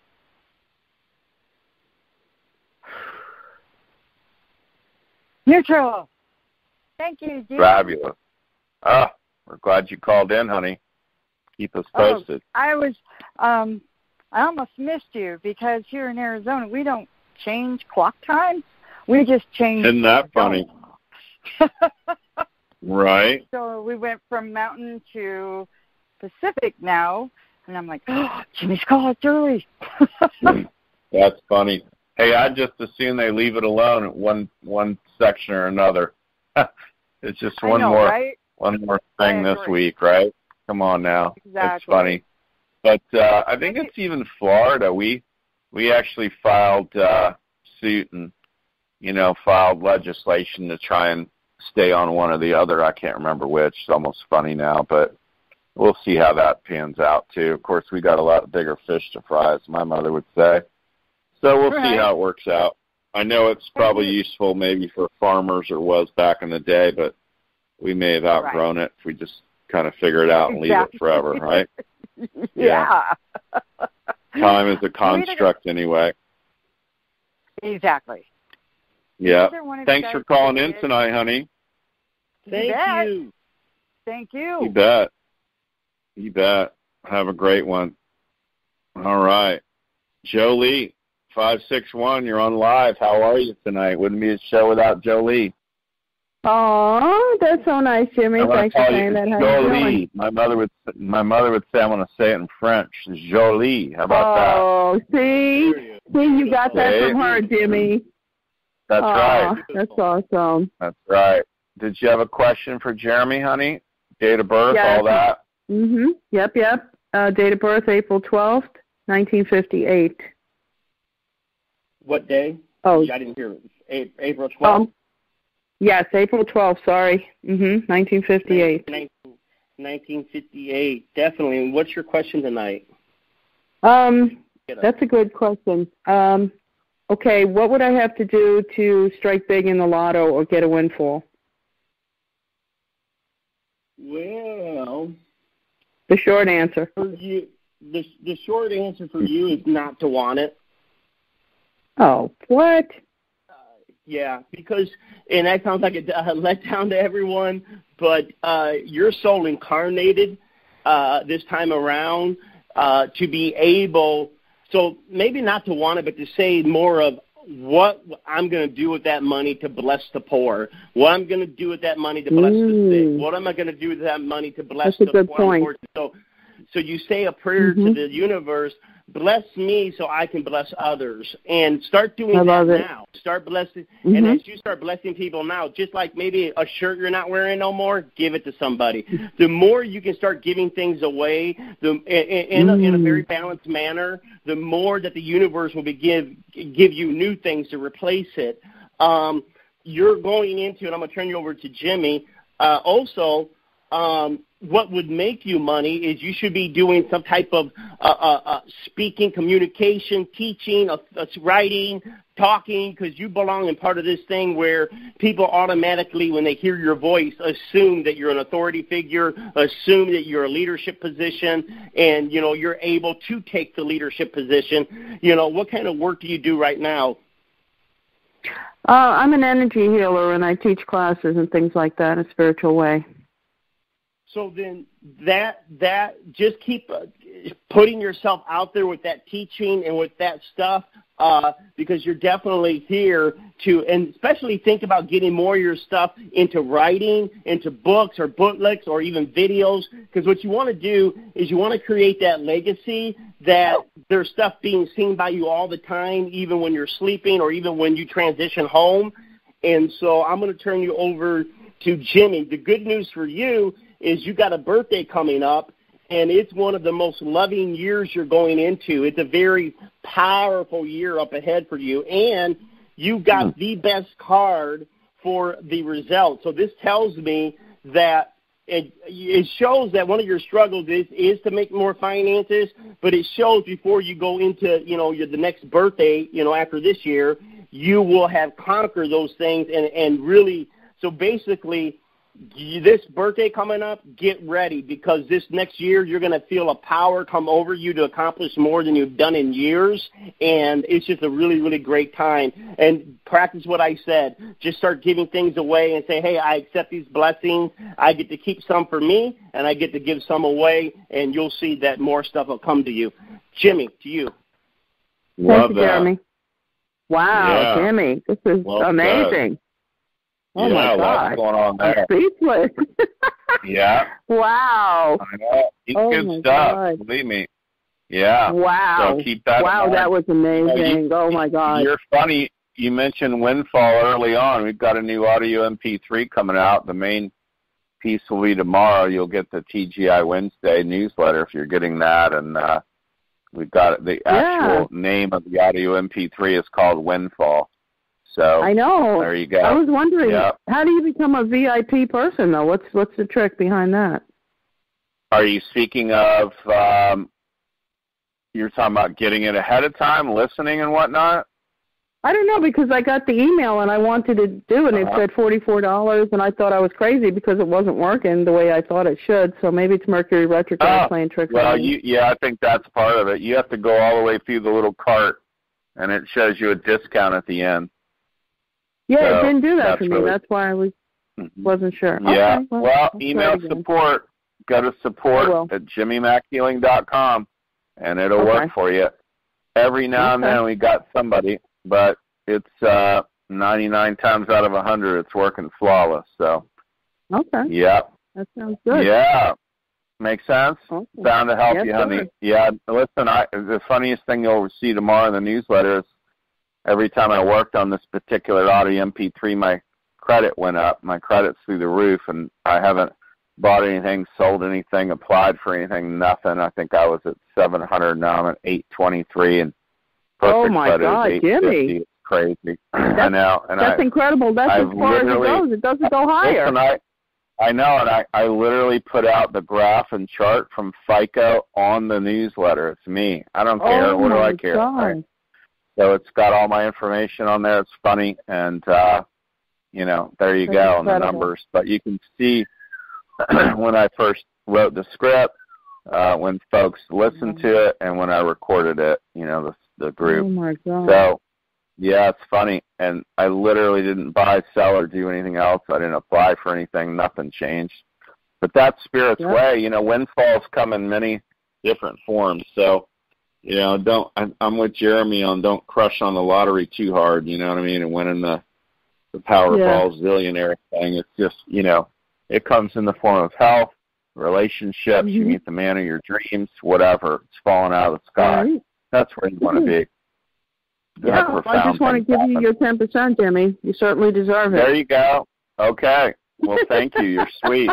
Neutral. Thank you, Jim. Fabulous. We're glad you called in, honey. Keep us posted. I almost missed you because here in Arizona we don't change clock time. We just change. Isn't that funny? Right. So we went from Mountain to Pacific now, and I'm like, oh, Jimmy's call, it's early. That's funny. Hey, I'd just assume they leave it alone at one section or another. It's just one more thing this week, right? Come on now. Exactly. It's funny. But I think it's even Florida. We actually filed suit and, filed legislation to try and stay on one or the other. I can't remember which. It's almost funny now, but we'll see how that pans out, too. Of course, we got a lot bigger fish to fry, as my mother would say. So we'll see how it works out. I know it's probably useful maybe for farmers or was back in the day, but we may have outgrown it if we just kind of figure it out and leave it forever, right? Yeah. Time is a construct anyway. Exactly. Yeah. Thanks for calling in tonight, honey. Thank you. Thank you. You bet. You bet. Have a great one. All right. Jolie, 561, you're on live. How are you tonight? Wouldn't be a show without Jolie. Oh, that's so nice, Jimmy. Thanks for saying that. How Jolie. My mother would say, I want to say it in French. Jolie. How about that? Oh, see, you got that from her, Jimmy. That's right. That's awesome. That's right. Did you have a question for Jeremy, honey? Date of birth, all that? Mm-hmm. Yep. Date of birth, April 12th, 1958. What day? Oh, I didn't hear it. April 12th? Yes, April 12th, sorry. 1958. 1958, definitely. And what's your question tonight? That's a good question. Okay, what would I have to do to strike big in the lotto or get a windfall? Well, the short answer. For you, the short answer for you is not to want it. Oh, what? Yeah, because, and that sounds like a letdown to everyone, but your soul incarnated this time around to be able, so maybe not to want it, but to say more of what I'm going to do with that money to bless the poor, what I'm going to do with that money to bless the sick, what am I going to do with that money to bless the poor. So you say a prayer to the universe, bless me so I can bless others, and start doing that now. Start blessing, and as you start blessing people now, just like maybe a shirt you're not wearing no more, give it to somebody. The more you can start giving things away in a very balanced manner, the more that the universe will give you new things to replace it. You're going into, and I'm going to turn you over to Jimmy, what would make you money is you should be doing some type of speaking, communication, teaching, writing, talking, because you belong in part of this thing where people automatically, when they hear your voice, assume that you're an authority figure, assume that you're a leadership position, and, you know, you're able to take the leadership position. You know, what kind of work do you do right now? I'm an energy healer, and I teach classes and things like that in a spiritual way. So then that just keep putting yourself out there with that teaching and with that stuff, because you're definitely here to, and especially think about getting more of your stuff into writing, into books or booklets or even videos, because what you want to do is you want to create that legacy that there's stuff being seen by you all the time, even when you're sleeping or even when you transition home. And so I'm going to turn you over to Jimmy. The good news for you is you got a birthday coming up, and it's one of the most loving years you're going into. It's a very powerful year up ahead for you, and you got the best card for the result. So this tells me that it shows that one of your struggles is to make more finances, but it shows before you go into, you know, the next birthday, you know, after this year, you will have conquered those things and really, so basically, this birthday coming up, get ready, because this next year you're going to feel a power come over you to accomplish more than you've done in years, and it's just a really, really great time. And practice what I said. Just start giving things away and say, hey, I accept these blessings. I get to keep some for me, and I get to give some away, and you'll see that more stuff will come to you. Jimmy, to you. Thank you, Jeremy. Wow, yeah. Jimmy, this is amazing. Oh, yeah, my God. What's going on there? I'm speechless. Yeah. Wow. I know. It's good stuff, God. Believe me. Yeah. Wow. So keep that in mind. That was amazing. Oh, my God. You're funny. You mentioned Windfall early on. We've got a new audio MP3 coming out. The main piece will be tomorrow. You'll get the TGI Wednesday newsletter if you're getting that. And we've got the actual name of the audio MP3 is called Windfall. So I know. There you go. I was wondering, how do you become a VIP person, though? What's the trick behind that? Are you speaking of, you're talking about getting it ahead of time, listening and whatnot? I don't know, because I got the email and I wanted to do it, and it said $44, and I thought I was crazy because it wasn't working the way I thought it should, so maybe it's Mercury retrograde playing tricks on me. I think that's part of it. You have to go all the way through the little cart, and it shows you a discount at the end. Yeah, it didn't do that for me. That's why I wasn't sure. Yeah. Okay, well, email support. Go to support@jimmymackhealing.com, and it'll work for you. Every now and then we got somebody, but it's 99 times out of 100 it's working flawless. So. Okay. Yeah. That sounds good. Yeah. Make sense? Okay. Bound to help you, honey. Sure. Yeah. Listen, the funniest thing you'll see tomorrow in the newsletter is, every time I worked on this particular audio MP3, my credit went up. My credit's through the roof, and I haven't bought anything, sold anything, applied for anything, nothing. I think I was at 700 now. I'm at 823, and perfect credit is 850. It's crazy. I know. And that's incredible. That's as far as it goes. It doesn't go higher. Listen, I know, and I literally put out the graph and chart from FICO on the newsletter. It's me. I don't care. What do I care? Right? So it's got all my information on there. It's funny, and, there you go on the numbers. But you can see when I first wrote the script, when folks listened to it, and when I recorded it, the group. Oh, my God. So, yeah, it's funny. And I literally didn't buy, sell, or do anything else. I didn't apply for anything. Nothing changed. But that's Spirit's way. Windfalls come in many different forms. So, I'm with Jeremy on don't crush on the lottery too hard, you know what I mean, and winning the Powerball zillionaire thing. It's just, it comes in the form of health, relationships, you meet the man of your dreams, whatever. It's falling out of the sky. Right. That's where you want to be. Yeah, I just want to give you your 10%, Jimmy. You certainly deserve it. There you go. Okay. Well, thank you. You're sweet.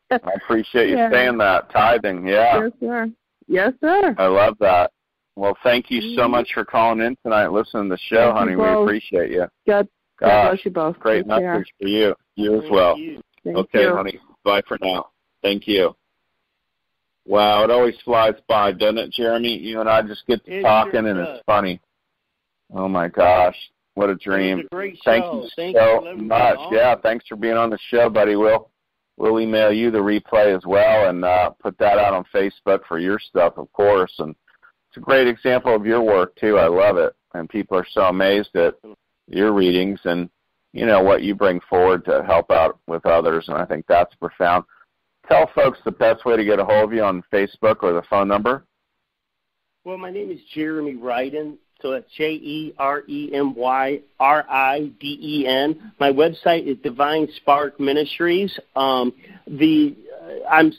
I appreciate you saying that. Tithing, Yes, sir. Yes, sir. I love that. Well, thank you so much for calling in tonight, listening to the show, honey. We appreciate you. God bless you both. Great message for you. You as well. Okay, honey. Bye for now. Thank you. Wow, it always flies by, doesn't it, Jeremy? You and I just get to talking, and it's funny. Oh, my gosh. What a dream. It was a great Thank show. you Thank so you much. Yeah, thanks for being on the show, buddy. We'll email you the replay as well and put that out on Facebook for your stuff, of course. And it's a great example of your work, too. I love it. And people are so amazed at your readings and, you know, what you bring forward to help out with others. And I think that's profound. Tell folks the best way to get a hold of you on Facebook or the phone number. Well, my name is Jeremy Riden, so that's JEREMYRIDEN. My website is Divine Spark Ministries. I'm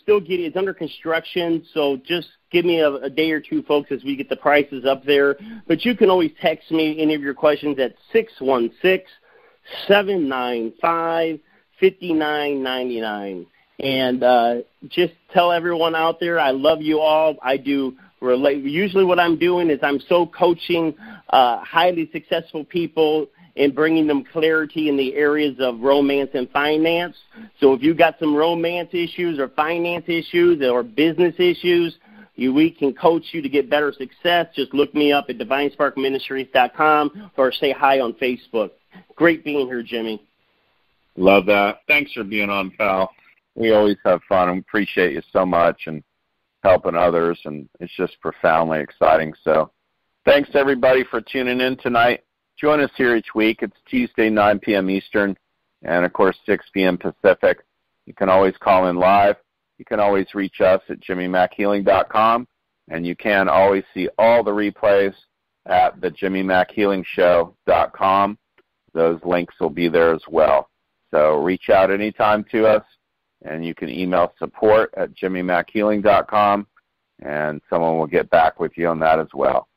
still getting, it's under construction, so just give me a day or two, folks, as we get the prices up there. But you can always text me any of your questions at 616-795-5999. And just tell everyone out there, I love you all. I do relate. Usually what I'm doing is I'm coaching highly successful people and bringing them clarity in the areas of romance and finance. So if you've got some romance issues or finance issues or business issues, we can coach you to get better success. Just look me up at divinesparkministries.com or say hi on Facebook. Great being here, Jimmy. Love that. Thanks for being on, pal. We always have fun and appreciate you so much and helping others, and it's just profoundly exciting. So thanks, everybody, for tuning in tonight. Join us here each week. It's Tuesday, 9 p.m. Eastern, and, of course, 6 p.m. Pacific. You can always call in live. You can always reach us at jimmymackhealing.com, and you can always see all the replays at the jimmymackhealingshow.com. Those links will be there as well. So reach out anytime to us, and you can email support at jimmymackhealing.com, and someone will get back with you on that as well.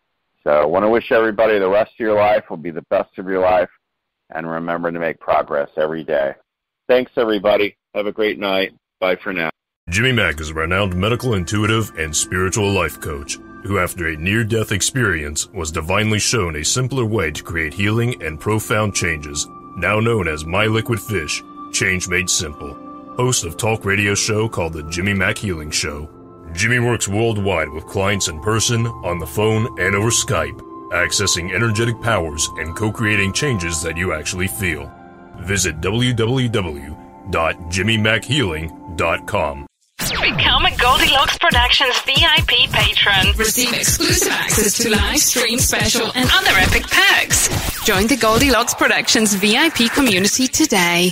So I want to wish everybody the rest of your life will be the best of your life, and remember to make progress every day. Thanks, everybody. Have a great night. Bye for now. Jimmy Mack is a renowned medical intuitive and spiritual life coach who, after a near-death experience, was divinely shown a simpler way to create healing and profound changes, now known as My Liquid Fish, Change Made Simple. Host of talk radio show called the Jimmy Mack Healing Show. Jimmy works worldwide with clients in person, on the phone, and over Skype, accessing energetic powers and co-creating changes that you actually feel. Visit www.jimmymackhealing.com. Become a Goldilocks Productions VIP patron. Receive exclusive access to live stream special and other epic perks. Join the Goldilocks Productions VIP community today.